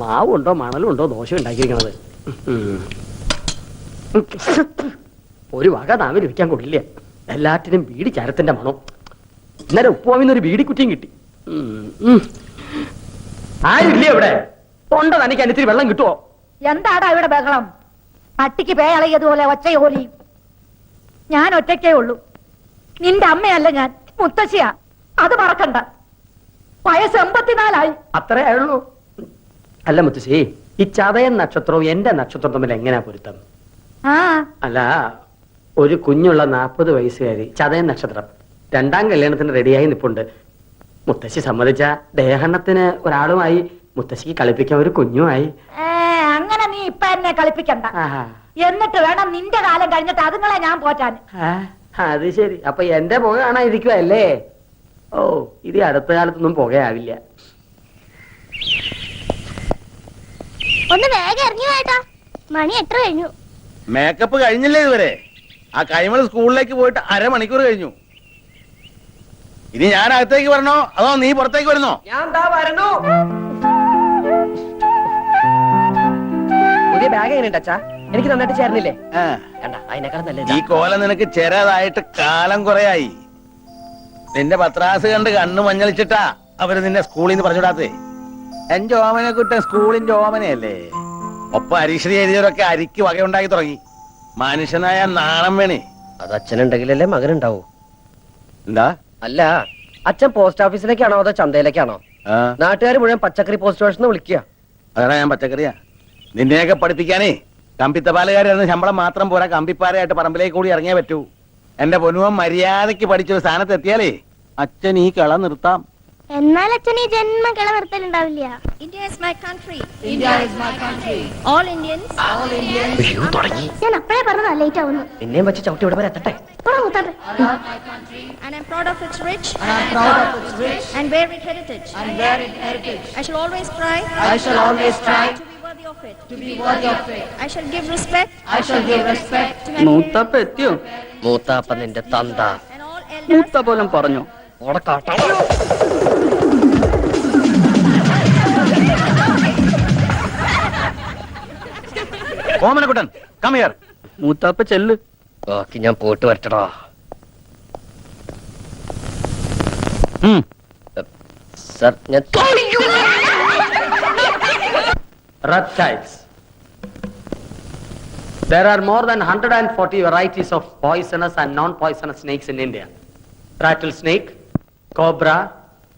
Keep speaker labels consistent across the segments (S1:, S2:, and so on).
S1: മാവുണ്ടോ മണലുണ്ടോ ദോശ ഉണ്ടാക്കിയിരിക്കണത്. ഒരു വക നാവിൽ വെക്കാൻ കൊള്ളില്ല. എല്ലാറ്റിനും ബീഡി ചരത്തിന്റെ മണം. ഇന്നലെ ഉപ്പുവാമിന്നൊരു ബീഡിക്കുറ്റിയും കിട്ടി. ആരില്ലേ ഇവിടെ? തൊണ്ട തനിക്ക് അനിത്തിരി വെള്ളം കിട്ടുമോ?
S2: എന്താടാ ഇവിടെ ബഹളം? പട്ടിക്ക് പേയളയതുപോലെ ഒച്ചയോലി. ഞാൻ ഒറ്റയ്ക്കേ ഉള്ളൂ. നിന്റെ അമ്മയല്ല ഞാൻ, മുത്തശ്ശിയാ. അത് മറക്കണ്ട. വയസ്സ് 84
S1: അത്രേ ആയുള്ളൂ. അല്ല മുത്തശ്ശി, ഈ ചതയൻ നക്ഷത്രവും എന്റെ നക്ഷത്രവും തമ്മിൽ എങ്ങനെയാ പൊരുത്തം? അല്ല, ഒരു കുഞ്ഞുള്ള 40 വയസ്സുകാരി, ചതയൻ നക്ഷത്രം, 2ാം കല്യാണത്തിന് റെഡിയായി നിപ്പുണ്ട്. മുത്തശ്ശി സമ്മതിച്ച ദേഹണ്ണത്തിന് ഒരാളുമായി, മുത്തശ്ശിക്ക് കളിപ്പിക്കാൻ ഒരു കുഞ്ഞുമായി.
S2: അങ്ങനെ നീ ഇപ്പൊ എന്നെ കളിപ്പിക്കണ്ട. എന്നിട്ട് വേണം നിന്റെ കാലം കഴിഞ്ഞിട്ട് അതുങ്ങളെ ഞാൻ പോറ്റാൻ.
S1: അത് ശരി. അപ്പൊ എന്റെ പുക കാണാതിരിക്കുവല്ലേ? ഓ, ഇത് അടുത്ത കാലത്തൊന്നും പുകയാവില്ല.
S3: ഒന്ന് വേഗം ഇറങ്ങി വേട്ടാ, മണി 8 കഴിഞ്ഞു.
S4: മേക്കപ്പ് കഴിഞ്ഞില്ലേ ഇതുവരെ? ആ കൈമൾ സ്കൂളിലേക്ക് പോയിട്ട് 1/2 മണിക്കൂർ കഴിഞ്ഞു. ഇനി ഞാൻ അകത്തേക്ക് വരണോ അതോ നീ പുറത്തേക്ക് വരുന്നോ?
S1: ഞാൻ വരണോ. പുതിയ ബാഗ് എങ്ങനെയുണ്ട് അച്ഛാ? എനിക്ക് നന്നായിട്ട് ചേർന്നില്ലേ? അതിനേക്കാൾ നല്ല
S4: ഈ കോല നിനക്ക് ചെറുതായിട്ട് കാലം കുറയായി. നിന്റെ പത്രാസ് കണ്ട് കണ്ണു മഞ്ഞളിച്ചിട്ടാ അവര് നിന്നെ സ്കൂളിൽ നിന്ന് പറഞ്ഞുവിടാത്തേ. എന്റെ ഓമനെ കുട്ടൻ സ്കൂളിന്റെ ഓമനയല്ലേ. ഒപ്പം അരീക്ഷ എഴുതിയവരൊക്കെ അരിക്ക് വകയുണ്ടാക്കി തുടങ്ങി. മനുഷ്യനായ നാണം വേണേ.
S1: അത് അച്ഛനുണ്ടെങ്കിലല്ലേ മകനുണ്ടാവൂ.
S4: എന്താ?
S1: അല്ല, അച്ഛൻ പോസ്റ്റ് ഓഫീസിലേക്കാണോ അതോ ചന്തയിലേക്കാണോ? നാട്ടുകാർ മുഴുവൻ പച്ചക്കറി പോസ്റ്റ് സ്റ്റേഷനിൽ വിളിക്കുക.
S4: അതാണ് ഞാൻ പച്ചക്കറിയാ. നിന്നെയൊക്കെ പഠിപ്പിക്കാനേ കമ്പിത്തപാലുകാരായിരുന്നു. ശമ്പളം മാത്രം പോരാ, കമ്പിപ്പാരയായിട്ട് പറമ്പിലേക്ക് കൂടി ഇറങ്ങിയേ പറ്റൂ. എന്റെ പൊന്നുവൻ മര്യാദയ്ക്ക് പഠിച്ചൊരു സ്ഥാനത്ത് എത്തിയാലേ അച്ഛൻ ഈ കള നിർത്താം.
S3: എന്നാൽ അച്ഛൻ ഈ ജന്മ കിള നിർത്തലുണ്ടാവില്ല.
S5: India is my country. India is my country. All Indians. All Indians.
S3: ഞാൻ അപ്പഴേ പറഞ്ഞതാ ലേറ്റ് ആവുന്നു.
S1: എന്നെയും വെച്ച് ചവിട്ടി ഇവിടെ വരെ എത്തട്ടെ.
S5: And I'm proud of its rich. And I'm proud of its rich. And varied heritage. And varied heritage. I shall always try. I shall always try. To be worthy of it. To be worthy of it. I shall give respect. I shall give respect.
S1: മൂത്താപ്പ എത്തിയോ? മൂത്താപ്പ നിന്റെ തന്ത.
S5: And all elders.
S1: മൂത്ത പോലും പറഞ്ഞു.
S4: Omanakkuttan come here.
S1: മൂത്താപ്പ ചെല്ല്. ബാക്കി ഞാൻ പോയിട്ട് വരട്ടടാ. സർ, ഞാൻ reptiles. There are more than 140 varieties of poisonous and non-poisonous snakes in India. Rattlesnake, cobra,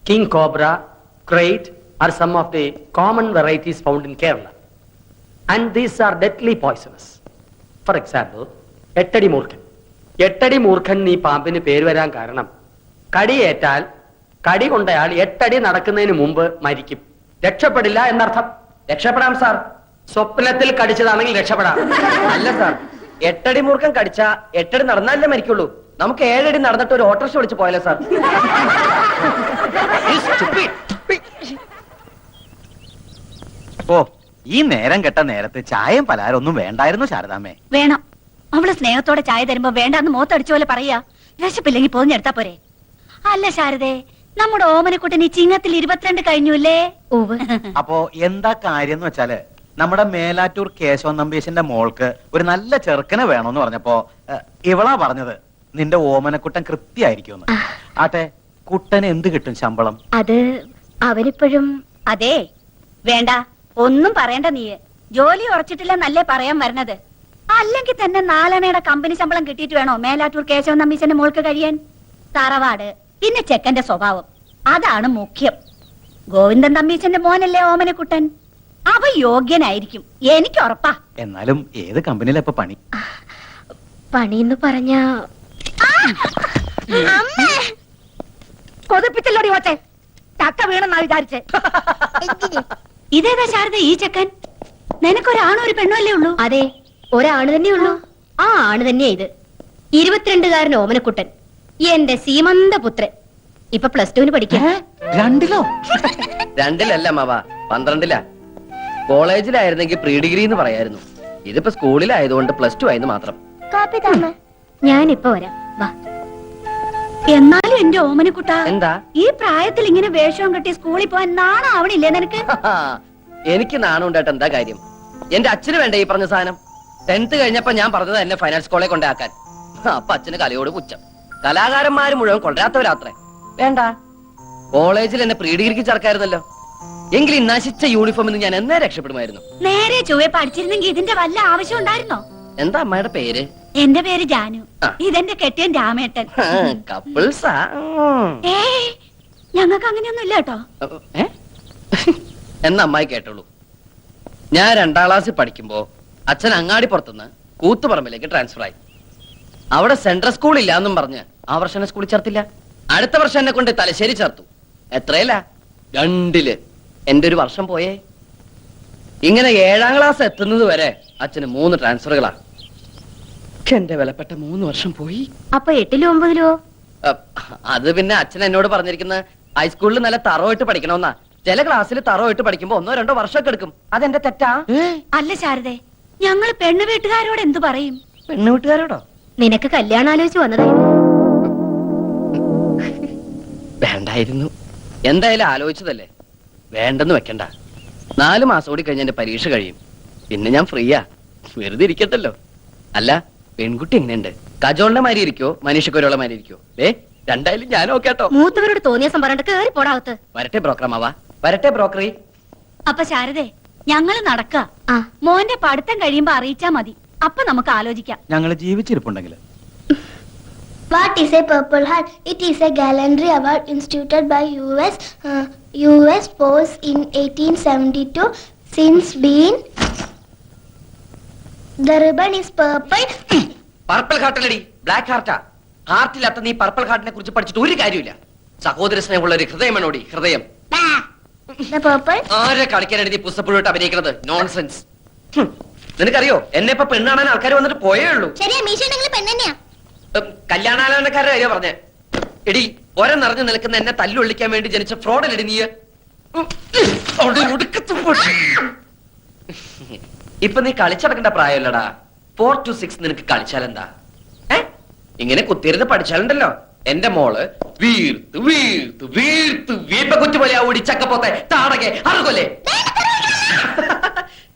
S1: king cobra, crate are some of the common varieties found in Kerala. And these are deadly poisonous. For example, എട്ടടി മൂർഖൻ. എട്ടടി മൂർഖൻ ഈ പാമ്പിന് പേര് വരാൻ കാരണം കടിയേറ്റാൽ കടി കൊണ്ടയാൾ 8 അടി നടക്കുന്നതിന് മുമ്പ് മരിക്കും. രക്ഷപ്പെടില്ല എന്നർത്ഥം. രക്ഷപ്പെടാം സാർ. സ്വപ്നത്തിൽ കടിച്ചതാണെങ്കിൽ രക്ഷപ്പെടാം. അല്ല സാർ, 8 അടി മൂർഖൻ കടിച്ച 8 അടി നടന്നാലേ മരിക്കുള്ളൂ. നമുക്ക് 7 അടി നടന്നിട്ട് ഒരു ഓട്ടോറിക്ഷ വിളിച്ച് പോയല്ലോ സാർ.
S4: ഓ, ഈ നേരം കെട്ട നേരത്ത് ചായയും പലഹാരം ഒന്നും വേണ്ടായിരുന്നു ശാരദാമ്മേ.
S2: വേണം. അവള് സ്നേഹത്തോടെ ചായ തരുമ്പോ വേണ്ടാന്ന് മോത്തടിച്ച പോലെ പറയാ. വിശപ്പില്ലെങ്കിൽ പോഞ്ഞെടുത്താ പോരെ. അല്ല ശാരദേ, നമ്മുടെ ഓമനക്കുട്ടൻ ഈ ചിങ്ങത്തിൽ 22 കഴിഞ്ഞുല്ലേ?
S4: അപ്പോ എന്താ കാര്യം എന്ന് വെച്ചാല്, നമ്മുടെ മേലാറ്റൂർ കേശവൻ നമ്പീശന്റെ മോൾക്ക് ഒരു നല്ല ചെറുക്കനെ വേണോന്ന് പറഞ്ഞപ്പോ ഇവളാ പറഞ്ഞത് നിന്റെ ഓമനക്കുട്ടൻ കൃത്യായിരിക്കും. ആട്ടെ, കുട്ടന് എന്ത് കിട്ടും ശമ്പളം?
S3: അത് അവരിപ്പോഴും.
S2: അതെ, വേണ്ട, ഒന്നും പറയണ്ട. നീ ജോലി ഉറച്ചിട്ടില്ല നല്ലേ പറയാൻ വരണത്. അല്ലെങ്കിൽ തന്നെ 4 അണയുടെ കമ്പനി ശമ്പളം കിട്ടിയിട്ട് വേണോ മേലാറ്റൂർ കേശവൻ നമ്പീശന്റെ മോൾക്ക് കഴിയാൻ? തറവാട്, പിന്നെ ചെക്കന്റെ സ്വഭാവം, അതാണ് മുഖ്യം. ഗോവിന്ദൻ തമ്പീശന്റെ മോനല്ലേ ഓമനക്കുട്ടൻ. അവ യോഗ്യനായിരിക്കും, എനിക്ക് ഉറപ്പാ.
S4: എന്നാലും ഏത് കമ്പനിയിലാ ഇപ്പൊ പണി?
S3: പണിന്ന് പറഞ്ഞ
S2: കൊതിപ്പിച്ചല്ലോടി ഓച്ചെ. ചക്ക വീണെന്നാ വിചാരിച്ചേ. ഇതേതാ ശാരദ ഈ ചെക്കൻ? നിനക്കൊരാണോ ഒരു പെണ്ണോ അല്ലേ ഉള്ളൂ?
S3: അതെ, ഒരാണ് തന്നെയുള്ളൂ. ആ ആണ് തന്നെയാ ഇത്. 22-കാരൻ ഓമനക്കുട്ടൻ, എന്റെ സീമന്ത പുത്രൻ. ഇപ്പൊ +2 പഠിക്കാം.
S4: 2-ലോ?
S1: 2-ലല്ല മാവ, 12-ലാ. കോളേജിലായിരുന്നെങ്കിൽ പ്രീ ഡിഗ്രി എന്ന് പറയായിരുന്നു. ഇതിപ്പോ സ്കൂളിലായതുകൊണ്ട് +2 ആയെന്ന് മാത്രം.
S3: കാപ്പി താമ. ഞാനിപ്പോ വരാം, വാ.
S2: എന്നാലും എന്റെ ഓമനക്കുട്ട,
S1: എന്താ
S2: ഈ പ്രായത്തിൽ ഇങ്ങനെ വേഷവും കെട്ടി സ്കൂളിൽ പോവാൻ നാണം ആവണില്ലേ നിനക്ക്?
S6: എനിക്ക് നാണം ഉണ്ടായിട്ട് എന്താ കാര്യം? എന്റെ അച്ഛന് വേണ്ട ഈ പറഞ്ഞ സാധനം. 10th കഴിഞ്ഞപ്പോ ഞാൻ പറഞ്ഞത് എന്നെ ഫൈനാൻസ് കോളേജ് കൊണ്ടാക്കാൻ. അപ്പൊ അച്ഛന് കലയോട് പുച്ഛം. കലാകാരന്മാര് മുഴുവൻ കൊണ്ടുവരാത്തവരാത്രേ. വേണ്ട, കോളേജിൽ എന്നെ പ്രീ ഡിഗ്രിക്ക് ചേർക്കായിരുന്നല്ലോ. എങ്കിലും നശിച്ച യൂണിഫോമിൽ നിന്ന് ഞാൻ എന്നേ രക്ഷപ്പെടുമായിരുന്നു.
S2: നേരെ ചൊവ്വെ പഠിച്ചിരുന്നെങ്കിൽ ഇതിന്റെ വല്ല ആവശ്യം ഉണ്ടായിരുന്നോ?
S6: എന്താ അമ്മയുടെ പേര്?
S2: എന്റെ പേര് ജാനു.
S6: ആ.
S2: ഇതെന്റെ കെട്ടിയൻ രാമേട്ടൻ.
S6: കപ്പിൾസാ?
S2: ഏയ്, ഞങ്ങൾക്ക് അങ്ങനെയൊന്നും ഇല്ല കേട്ടോ.
S6: ഏ? എന്ന അമ്മായി കേട്ടോളൂ. ഞാൻ 2ാം ക്ലാസ്സിൽ പഠിക്കുമ്പോ അച്ഛൻ അങ്ങാടിപ്പുറത്തുനിന്ന് കൂത്തുപറമ്പിലേക്ക് ട്രാൻസ്ഫർ ആയി. അവിടെ സെൻട്രൽ സ്കൂൾ ഇല്ല എന്നും പറഞ്ഞ് ആ വർഷം എന്നെ സ്കൂളിൽ ചേർത്തില്ല. അടുത്ത വർഷം എന്നെ കൊണ്ട് തലശ്ശേരി ചേർത്തു. എത്രയില്ല? 2ല്. എന്റെ ഒരു വർഷം പോയേ. ഇങ്ങനെ 7ാം ക്ലാസ് എത്തുന്നത് വരെ അച്ഛന് 3 ട്രാൻസ്ഫറുകളാ. എന്റെ വിലപ്പെട്ട 3 വർഷം പോയി.
S3: അപ്പൊ 8ലോ 9ലോ?
S6: അത് പിന്നെ അച്ഛൻ എന്നോട് പറഞ്ഞിരിക്കുന്ന ഹൈസ്കൂളിൽ നല്ല തറവായിട്ട് പഠിക്കണമെന്നാ. ചില ക്ലാസ്സിൽ തറവായിട്ട് പഠിക്കുമ്പോ 1 2 വർഷമൊക്കെ എടുക്കും. അതെന്റെ തെറ്റാ?
S2: അല്ല ശാരദേ, ഞങ്ങൾ പെണ്ണു വീട്ടുകാരോട് എന്തു പറയും?
S6: പെണ്ണു വീട്ടുകാരോടോ?
S3: നിനക്ക് കല്യാണം ആലോചിച്ച് വന്നതായിരുന്നു.
S6: വേണ്ടായിരുന്നു. എന്തായാലും ആലോചിച്ചതല്ലേ, വേണ്ടെന്ന് വെക്കണ്ട. 4 മാസം കൂടി കഴിഞ്ഞ എന്റെ പരീക്ഷ കഴിയും. പിന്നെ ഞാൻ ഫ്രീയാ, വെറുതെ ഇരിക്കത്തല്ലോ. അല്ല, പെൺകുട്ടി എങ്ങനെയുണ്ട്? കജോളിന്റെ മാതിരി ഇരിക്കോ മനീഷക്കൊരുള്ള മാതിരി ഇരിക്കോ? രണ്ടായാലും ഞാനോ കേട്ടോ.
S3: മൂത്തവരോട് തോന്നിയസം പറഞ്ഞിട്ട് കേറി പോടാകത്ത്.
S6: വരട്ടെ ബ്രോക്കറമാവാ, വരട്ടെ ബ്രോക്കറി.
S2: അപ്പൊ ശാരദേ, ഞങ്ങള് നടക്ക.
S3: ആ.
S2: മോന്റെ പഠിത്തം കഴിയുമ്പോ അറിയിച്ചാ മതി. അപ്പൊ നമുക്ക് ആലോചിക്കാം.
S4: ഞങ്ങൾ ജീവിച്ചിരിപ്പുണ്ടെങ്കിൽ.
S7: What is a Purple Heart? It is a gallantry award instituted by US Force in 1872. Since been, the ribbon is purple.
S6: Purple ഹാർട്ടല്ലടി, ബ്ലാക്ക് ഹാർട്ടാ. ഹാർട്ടില്ലാത്ത നീ പർപ്പിൾ ഹാർട്ടിനെ കുറിച്ച് പഠിച്ചിട്ട് ഒരു കാര്യമില്ല. സഹോദര സ്നേഹമുള്ള ഒരു ഹൃദയമാണോടി, ഹൃദയം.
S7: The purple.
S6: ആരെ കളിക്കാനാണ് നീ പുസ്തകപ്പുഴോട്ട് അഭിനയിക്കുന്നത്? നോൺസെൻസ്. നിനക്കറിയോ, എന്നെ ഇപ്പൊ പെണ്ണാണാൻ ആൾക്കാർ വന്നിട്ട് പോയേ ഉള്ളൂ.
S7: ശരിയാ, മീശ ഉണ്ടെങ്കിൽ പെണ്ണെന്നെയാ.
S6: കല്യാണാലോചനക്കാരുടെ കാര്യം പറഞ്ഞേ. എടി, ഒര നിറഞ്ഞു നിൽക്കുന്ന എന്നെ തല്ലുള്ളിക്കാൻ വേണ്ടി ജനിച്ച ഫ്രോഡല്ലടി നീ. ഇപ്പൊ നീ കളിച്ചടക്കേണ്ട പ്രായമല്ലടാ. 4 to 6 നിനക്ക് കളിച്ചാലെന്താ? ഇങ്ങനെ കുത്തിയിരുന്ന് പഠിച്ചാലുണ്ടല്ലോ, എന്റെ മോള് വീർത്ത് വീർത്ത് വീർത്ത് വീപ്പ കുറ്റുപോലെ ഓടി ചക്കപ്പോത്തെ താടകെ അറുകൊല്ലേ.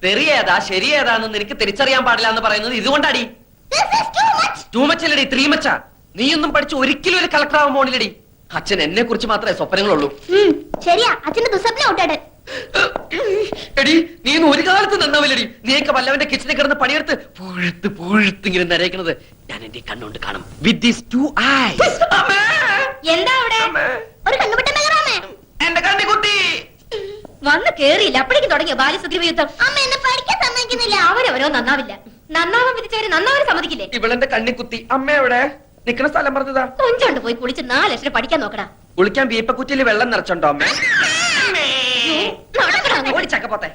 S6: തെറിയേതാ ശരിയേതാന്ന് നിനക്ക് തിരിച്ചറിയാൻ പാടില്ല എന്ന് പറയുന്നത് ഇതുകൊണ്ടാടി. ടൂ മച്ചല്ലടി, 3 മച്ച. നീയൊന്നും പഠിച്ച് ഒരിക്കലും ഒരു കളക്ടർ ആവാൻ പോണില്ലടി. അച്ഛൻ എന്നെ കുറിച്ച് മാത്രമേ സ്വപ്നങ്ങളുള്ളൂ.
S7: ശരിയാ, അച്ഛന്റെ ദുസ്വപ്നം ഔട്ടാട്.
S6: എടി, നീ ഒന്നും ഒരു കാലത്ത് നന്നാവില്ലടി. നീയൊക്കെ വല്ലവന്റെ കിച്ചണിൽ കിടന്ന് പണിയെടുത്ത് പുഴുത്ത് പുഴുത്ത് ഇങ്ങനെ നരയ്ക്കുന്നത് ഞാൻ എന്റെ കണ്ണുകൊണ്ട് കാണും. With these 2 eyes.
S3: എന്താ അവിടെ?
S7: ഒരു കണ്ണുപെട്ട മേഘറാമേ.
S6: എന്റെ കണ്ണി കുത്തി.
S3: വന്ന് കേറിയില്ല, അപ്പോഴേക്കും തുടങ്ങിയ ബാല്യസുഗ്രീവ യുദ്ധം.
S7: അമ്മ എന്നെ പഠിക്കാൻ സമ്മതിക്കുന്നില്ല.
S3: അവരവരോ നന്നാവില്ല. നന്നാവാൻ വിധിച്ചവര് നന്നാവാൻ സമ്മതിക്കില്ലേ?
S6: ഇവളെന്റെ കണ്ണി കുത്തി. അമ്മ എവിടെ? നിക്കണ സ്ഥലം പറഞ്ഞതാ.
S3: കൊഞ്ചോണ്ട് പോയി കുളിച്ച് 4 അക്ഷരം പഠിക്കാൻ നോക്കടാ.
S6: കുളിക്കാൻ വീപ്പക്കുറ്റിയിൽ വെള്ളം നിറച്ചുണ്ടോ അമ്മ?
S3: നടക്കടാ അങ്ങോട്ട്.
S6: ഓടിച്ചക്ക പോത്തെ.